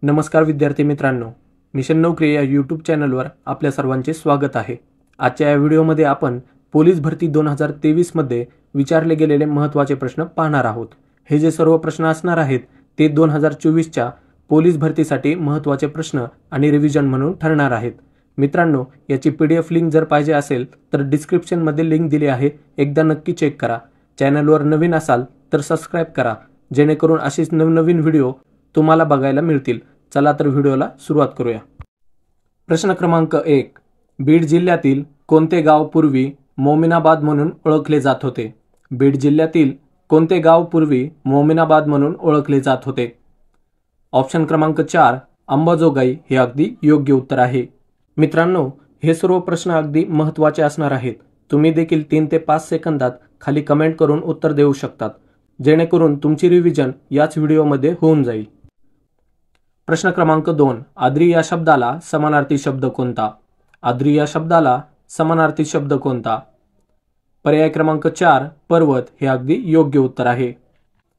नमस्कार विद्यार्थी मित्रांनो, मिशन नोकरी या यूट्यूब चॅनलवर आपल्या सर्वांचे स्वागत आहे। आजच्या या व्हिडिओमध्ये आपण पोलीस भरती 2023 मध्ये विचारले गेलेले महत्त्वाचे प्रश्न पाहणार आहोत। हे जे सर्व प्रश्न असणार आहेत ते 2024 च्या पोलीस भरतीसाठी महत्त्वाचे प्रश्न आणि रिव्हिजन म्हणून ठरणार आहेत। मित्रांनो, याची पीडीएफ लिंक जर पाहिजे असेल तर डिस्क्रिप्शन मध्ये लिंक दिली आहे, एकदा नक्की चेक करा। चॅनलवर नवीन असाल तर सबस्क्राइब करा, जेणेकरून अशीच नवनवीन व्हिडिओ तुम्हाला बघायला मिळतील। चला तर व्हिडिओला सुरुवात करूया। प्रश्न क्रमांक 1, बीड जिल्ह्यातील कोणते गाव पूर्वी मोमिनाबाद म्हणून ओळखले जात होते? बीड जिल्ह्यातील कोणते गाव पूर्वी मोमिनाबाद म्हणून ओळखले जात होते? ऑप्शन क्रमांक 4, अंबाजोगाई हे अगदी योग्य उत्तर आहे। मित्रांनो, हे सर्व प्रश्न अगदी महत्त्वाचे असणार आहेत। तुम्ही देखील 3 ते 5 सेकंदात खाली कमेंट करून उत्तर देऊ शकतात, जेणेकरून तुमची रिव्हिजन याच व्हिडिओमध्ये होऊन जाईल। प्रश्न क्रमांक 2, आद्री या शब्दाला समानार्थी शब्द कोणता? आद्री या शब्दाला समानार्थी शब्द कोणता? पर्याय क्रमांक 4, पर्वत हे अगदी योग्य उत्तर आहे।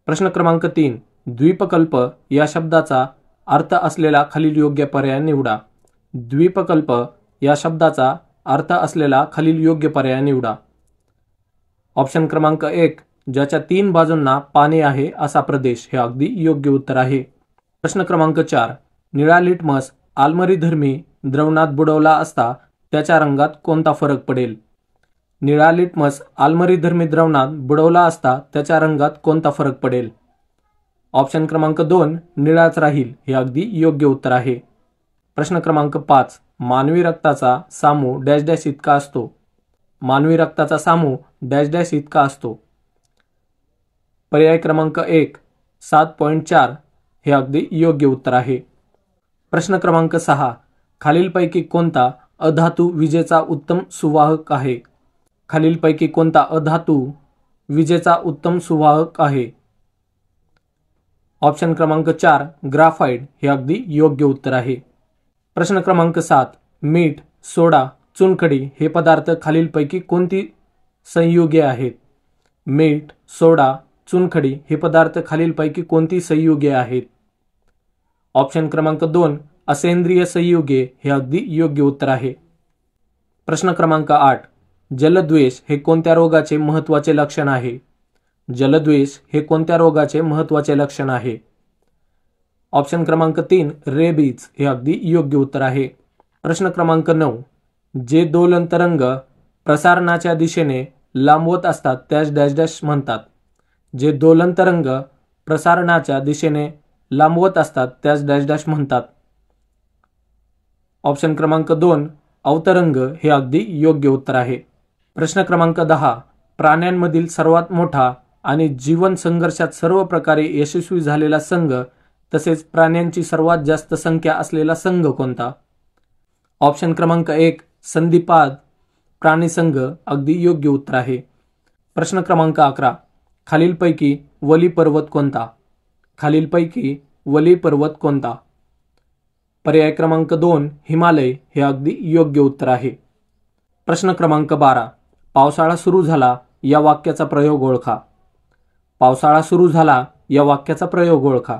प्रश्न क्रमांक 3, द्वीपकल्प या शब्दाचा अर्थ असलेला खालील योग्य पर्याय निवडा। द्वीपकल्प या शब्दाचा अर्थ असलेला खालील योग्य पर्याय निवडा। ऑप्शन क्रमांक 1, ज्याच्या 3 बाजूंना पाणी आहे असा प्रदेश हे अगदी योग्य उत्तर आहे। प्रश्न क्रमांक 4, निळा लिटमस आलमरीधर्मी द्रवणात बुडवला असता त्याच्या रंगात कोणता फरक पडेल? निळा लिटमस आलमरीधर्मी द्रवणात बुडवला असता त्याच्या रंगात कोणता फरक पडेल? ऑप्शन क्रमांक 2, निळाच राहील हे अगदी योग्य उत्तर आहे। प्रश्न क्रमांक 5, मानवी रक्ताचा सामू डॅश डॅश इतका असतो? मानवी रक्ताचा सामू डॅश डॅश इतका असतो? पर्याय क्रमांक 1, 7.4 हे अगदी योग्य उत्तर आहे। प्रश्न क्रमांक 6, खालीलपैकी कोणता अधातू विजेचा उत्तम सुवाहक आहे? खालीलपैकी कोणता अधातू विजेचा उत्तम सुवाहक आहे? ऑप्शन क्रमांक 4, ग्राफाइट हे अगदी योग्य उत्तर आहे। प्रश्न क्रमांक 7, मीठ, सोडा, चुनखडी हे पदार्थ खालीलपैकी कोणती संयुगे आहेत? मीठ, सोडा, चुनखडी हे पदार्थ खालीलपैकी कोणती संयुगे आहेत? ऑप्शन क्रमांक 2, असेंद्रिय संयुगे हे अगदी योग्य उत्तर आहे। प्रश्न क्रमांक 8, जलद्वेष हे कोणत्या रोगाचे महत्त्वाचे लक्षण आहे? जलद्वेष हे कोणत्या रोगाचे महत्त्वाचे लक्षण आहे? ऑप्शन क्रमांक 3, रेबीज हे अगदी योग्य उत्तर आहे। प्रश्न क्रमांक 9, जे दोलन तरंग प्रसारणाच्या दिशेने लांबवत असतात त्यास डॅश डॅश म्हणतात? जे दोलन तरंग प्रसारणाच्या दिशेने लांबवत असतात त्यास डॅश डॅश म्हणतात? ऑप्शन क्रमांक 2, अवतरंग हे अगदी योग्य उत्तर आहे। प्रश्न क्रमांक 10, प्राण्यांमधील सर्वात मोठा आणि जीवन संघर्षात सर्व प्रकारे यशस्वी झालेला संघ तसेच प्राण्यांची सर्वात जास्त संख्या असलेला संघ कोणता? ऑप्शन क्रमांक 1, संधिपाद प्राणी संघ अगदी योग्य उत्तर आहे। प्रश्न क्रमांक 11, खालीलपैकी वली पर्वत कोणता? खालीलपैकी वली पर्वत कोणता? पर्याय क्रमांक 2, हिमालय हे अगदी योग्य उत्तर आहे। प्रश्न क्रमांक 12, पावसाळा सुरू झाला या वाक्याचा प्रयोग ओळखा। पावसाळा सुरू झाला या वाक्याचा प्रयोग ओळखा।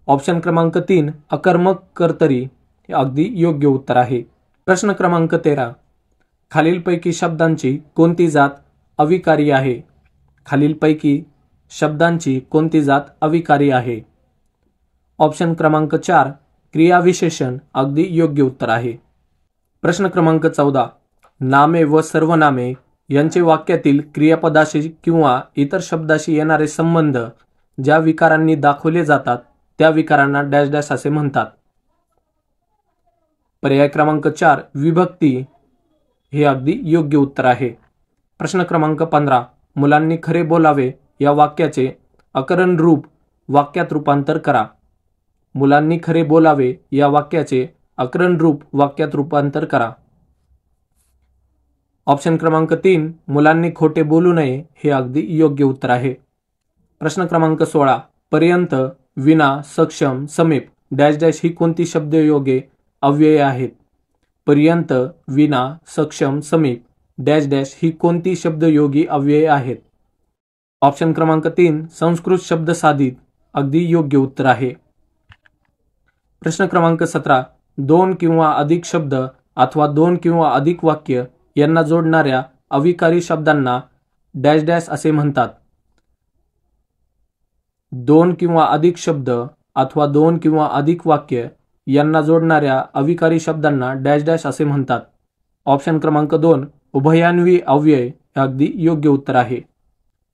ऑप्शन क्रमांक 3, अकर्मक कर्तरी हे अगदी योग्य उत्तर आहे। प्रश्न क्रमांक 13, खालीलपैकी शब्दांची कोणती जात अविकारी आहे? खालीलपैकी शब्दांची कोणती जात अविकारी आहे? ऑप्शन क्रमांक 4, क्रियाविशेषण अगदी योग्य उत्तर आहे। प्रश्न क्रमांक 14, नामे व सर्वनामे यांचे वाक्यातील क्रियापदाशी किंवा इतर शब्दाशी येणारे संबंध ज्या विकारांनी दाखवले जातात त्या विकारांना डॅश डॅश असे म्हणतात? पर्याय क्रमांक 4, विभक्ती हे अगदी योग्य उत्तर आहे। प्रश्न क्रमांक 15, मुलांनी खरे बोलावे या वाक्याचे अकरण रूप वाक्यात रूपांतर करा। मुलांनी खरे बोलावे या वाक्याचे अकरण रूप वाक्यात रूपांतर करा। ऑप्शन क्रमांक 3, मुलांनी खोटे बोलू नये हे अगदी योग्य उत्तर आहे। प्रश्न क्रमांक 16, पर्यंत, विना, सक्षम, समीप डॅश डॅश ही कोणती शब्दयोगे अव्यये आहेत? पर्यंत, विना, सक्षम, समीप डॅश डॅश ही कोणती शब्दयोगी अव्यये आहेत? ऑप्शन क्रमांक 3, संस्कृत शब्द साधित अगदी योग्य उत्तर आहे। प्रश्न क्रमांक 17. दोन किंवा अधिक शब्द अथवा दोन किंवा अधिक वाक्य यांना जोडणाऱ्या अविकारी शब्दांना डॅश डॅश असे म्हणतात. दोन किंवा अधिक शब्द अथवा दोन किंवा अधिक वाक्य यांना जोडणाऱ्या अविकारी शब्दांना डॅश डॅश असे म्हणतात. ऑप्शन क्रमांक 2 उभयान्वी अव्यय हे अगदी योग्य उत्तर आहे.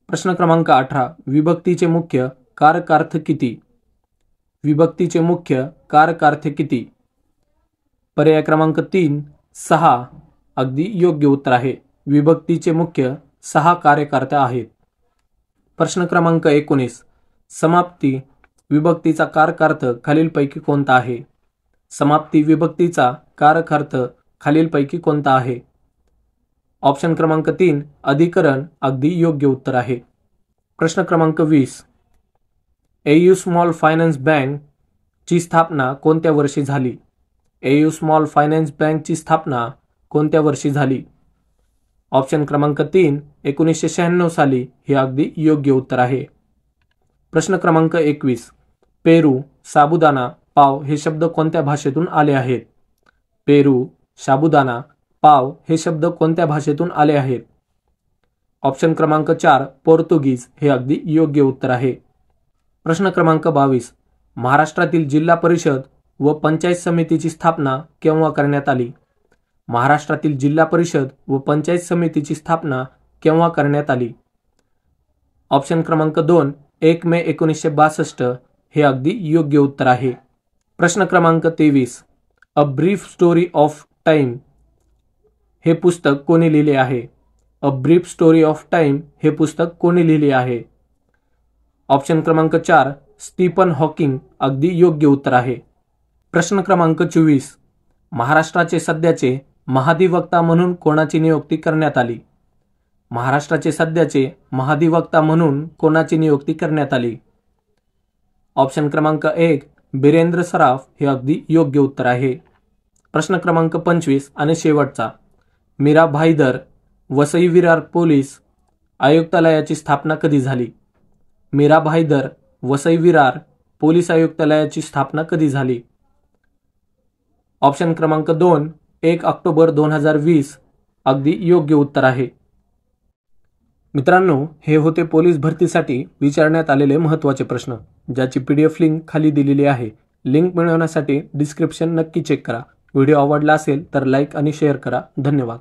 प्रश्न क्रमांक 18. विभक्तीचे मुख्य कारकार्थ किती? विभक्तीचे मुख्य कारकार्थ किती? पर्याय क्रमांक 3 6 अगदी योग्य उत्तर आहे. विभक्तीचे मुख्य 6 कार्यकार्थ आहेत. प्रश्न क्रमांक 19. समाप्ती विभक्तीचा कारकार्थ खालीलपैकी कोणता आहे? समाप्ती विभक्तीचा कारकार्थ खालीलपैकी कोणता आहे? ऑप्शन क्रमांक 3 अधिकरण अगदी योग्य उत्तर आहे. प्रश्न क्रमांक 20. एयू स्मॉल फायनान्स बँक ची स्थापना कोणत्या वर्षी झाली? एयू स्मॉल फायनान्स बँक ची स्थापना कोणत्या वर्षी झाली? ऑप्शन क्रमांक 3 1996 साली हे अगदी योग्य उत्तर आहे. प्रश्न क्रमांक 21. पेरू, साबुदाणा, पाव हे शब्द कोणत्या भाषेतून आले आहेत? पेरू, साबुदाणा, पाव हे शब्द कोणत्या भाषेतून आले आहेत? ऑप्शन क्रमांक 4 पोर्तुगीज हे अगदी योग्य उत्तर आहे. प्रश्न क्रमांक 22. महाराष्ट्रातील जिल्हा परिषद व पंचायत समितीची स्थापना केव्हा करण्यात आली? महाराष्ट्रातील जिल्हा परिषद व पंचायत समितीची स्थापना केव्हा करण्यात आली? ऑप्शन क्रमांक 2 1 मे 1962 हे अगदी योग्य उत्तर आहे. प्रश्न क्रमांक 23. A brief story of time हे पुस्तक कोणी लिहिले आहे? A brief story of time हे पुस्तक कोणी लिहिले आहे? ऑप्शन क्रमांक 4 स्टीफन हॉकिंग अगदी योग्य उत्तर आहे. प्रश्न क्रमांक 24. महाराष्ट्राचे सध्याचे महाधिवक्ता म्हणून कोणाची नियुक्ती करण्यात आली? महाराष्ट्राचे सध्याचे महाधिवक्ता म्हणून कोणाची नियुक्ती करण्यात आली? ऑप्शन क्रमांक 1 बिरेंद्र सराफ हे अगदी योग्य उत्तर आहे. प्रश्न क्रमांक 25 आणि शेवटचा. मीरा भाईदर वसई विरार पोलीस आयुक्तालयाची स्थापना कधी झाली? मीरा भाईदर वसई विरार पोलीस आयुक्तालयाची स्थापना कधी झाली? ऑप्शन क्रमांक 2 1 ऑक्टोबर 2020 अगदी योग्य उत्तर आहे. मित्रांनो, हे होते पोलीस भरतीसाठी विचारण्यात आलेले महत्त्वाचे प्रश्न, ज्याची PDF लिंक खाली दिलेली आहे. लिंक मिळवण्यासाठी डिस्क्रिप्शन नक्की चेक करा. व्हिडिओ आवडला असेल तर लाईक आणि शेअर करा. धन्यवाद.